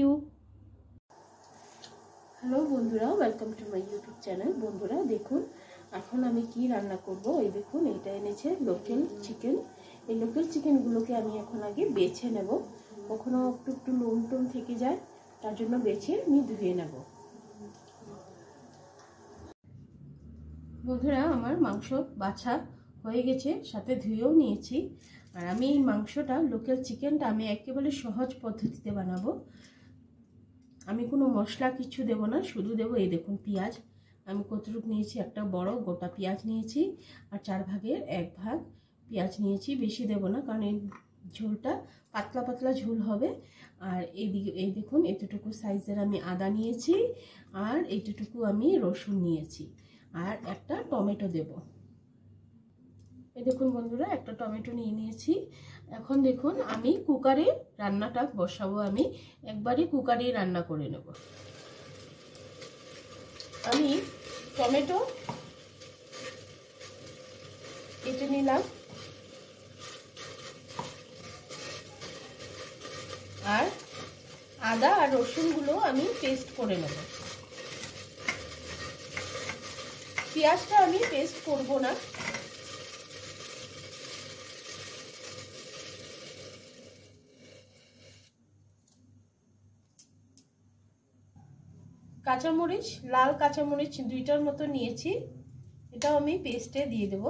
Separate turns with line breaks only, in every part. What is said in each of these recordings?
You. Hello বন্ধুরা, welcome to my YouTube channel. বন্ধুরা দেখুন এখন আমি কি রান্না করব। এই দেখুন এটা এনেছে লোকাল চিকেন। এই লোকাল চিকেনগুলোকে আমি এখন আগে বেছে নেব। কখনো একটু একটু লোম টোম থেকে যায়, তার জন্য বেছে আমি ধুয়ে নেব। বন্ধুরা আমার মাংস বাছা হয়ে গেছে, সাথে ধুয়েও নিয়েছি। আর আমি এই মাংসটা লোকাল চিকেনটা আমি একেবারে সহজ পদ্ধতিতে বানাবো। আমি কোনো মশলা কিছু দেব না, শুধু দেব এই দেখুন পেঁয়াজ। আমি কতটুকু নিয়েছি, একটা বড় গোটা পেঁয়াজ নিয়েছি আর 4 ভাগের 1 ভাগ পেঁয়াজ নিয়েছি। বেশি দেব না, কারণ এই ঝোলটা পাতলা পাতলা ঝোল হবে। আর এই দেখুন এতটুকু সাইজের আমি আদা নিয়েছি আর এইটুকু আমি রসুন নিয়েছি আর একটা টমেটো দেব। এই দেখুন বন্ধুরা একটা টমেটো নিয়ে নিয়েছি। এখন দেখুন আমি কুকারে রান্নাটা বসাবো। আমি একবারই কুকারে রান্না করে নেব। আমি টমেটো কেটে নিলাম আর আদা আর রসুনগুলো আমি পেস্ট করে নেব। পেঁয়াজটা আমি পেস্ট করব না। কাঁচামরিচ, লাল কাঁচামরিচ 2টার মতো নিয়েছি, এটাও আমি পেস্টে দিয়ে দেব।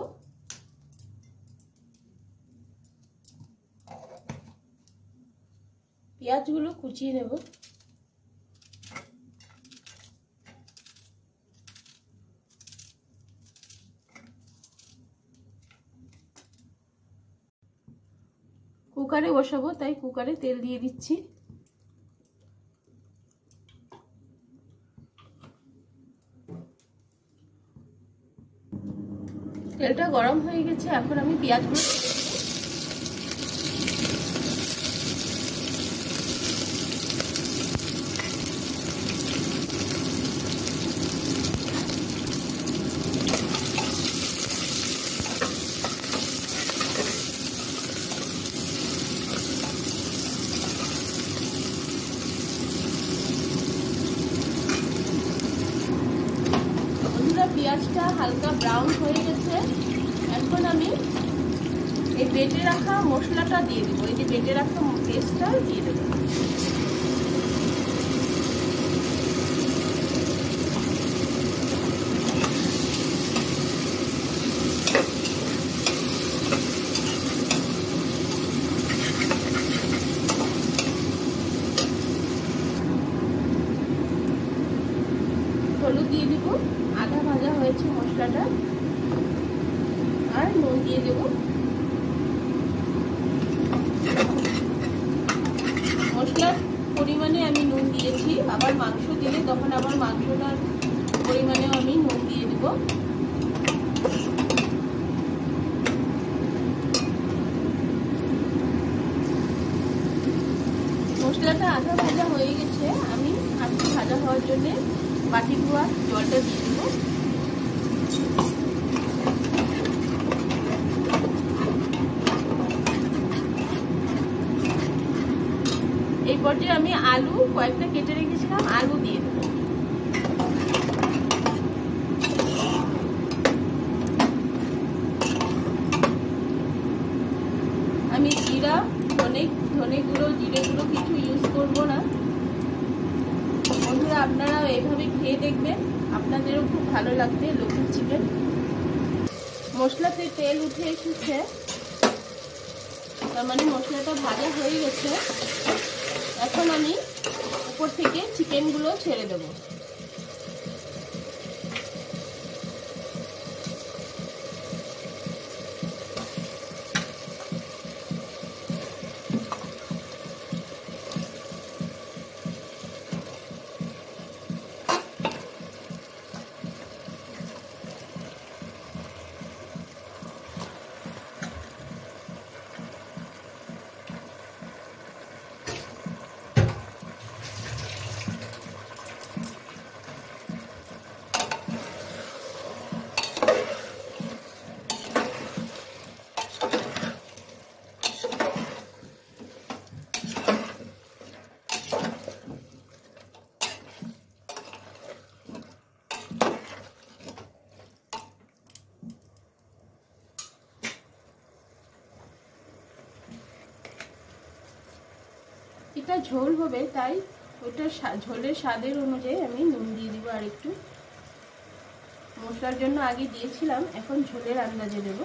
পেঁয়াজগুলো কুচিয়ে নেব। কুকারে বসাবো, তাই কুকারে তেল দিয়ে দিচ্ছি। তেলটা গরম হয়ে গেছে, এখন আমি পেঁয়াজগুলো ছেড়ে দেব। পেঁয়াজটা হালকা ব্রাউন হয়ে গেছে, এখন আমি এই বেটে রাখা মশলাটা দিয়ে দেবো। এই যে বেটে রাখা পেস্টটা দিয়ে দেবো। হলুদ দিয়ে দেবো, আধা ভাজা হয়েছে মশলাটা, আর নুন দিয়ে দেব। মশলার পরিমাণে আমি নুন দিয়েছি, আবার মাংস দিলে তখন আবার মাংসটার পরিমাণেও আমি নুন দিয়ে দেব। মশলাটা আধা ভাজা হয়ে গেছে, আমি আধা ভাজা হওয়ার জন্য বাটি ধোয়া জলটা দিয়ে দেব। এই পর্যায়ে আমি আলু কয়েকটা কেটে রেখেছিলাম, আলু দিয়ে দেব। আমি জিরা, ধনে গুঁড়ো, জিরে গুঁড়ো কিছু ইউজ করব না। বন্ধুরা আপনারা এইভাবে খেয়ে দেখবেন, আপনাদেরও খুব ভালো লাগবে লোকাল চিকেন। মশলাতে তেল উঠে এসেছে, তার মানে মশলাটা ভাজা হয়ে গেছে। এখন আমি উপর থেকে চিকেনগুলো ছেড়ে দেবো। অনেকটা ঝোল হবে, তাই ওটা ঝোলের স্বাদের অনুযায়ী আমি নুন দিয়ে দিব আর একটু। মশলার জন্য আগে দিয়েছিলাম, এখন ঝোলের আন্দাজে দেব।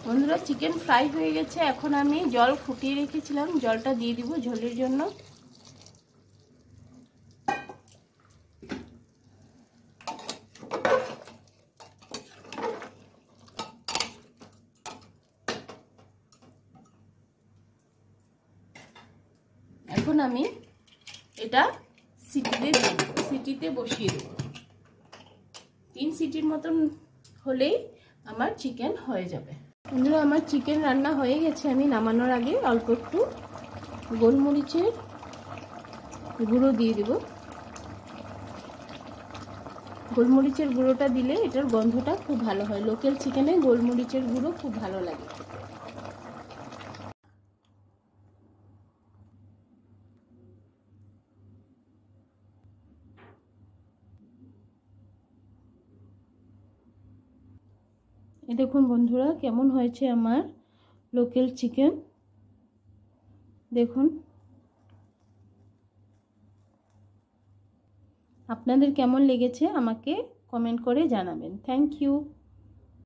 বন্ধুরা, চিকেন ফ্রাই হয়ে গেছে। এখন আমি জল ফুটিয়ে রেখেছিলাম, জলটা দিয়ে দিব ঝোলের জন্য। এখন আমি এটা সিটিতে বসিয়ে দেব। 3 সিটির মতন হলেই আমার চিকেন হয়ে যাবে। বন্ধুরা, আমার চিকেন রান্না হয়ে গেছে। আমি নামানোর আগে অল্প একটু গোলমরিচের গুঁড়ো দিয়ে দেব। গোলমরিচের গুঁড়োটা দিলে এটার গন্ধটা খুব ভালো হয়। লোকাল চিকেনে গোলমরিচের গুঁড়ো খুব ভালো লাগে। এই দেখুন বন্ধুরা, কেমন হয়েছে আমার লোকাল চিকেন। দেখুন, আপনাদের কেমন লেগেছে আমাকে কমেন্ট করে জানাবেন। Thank you.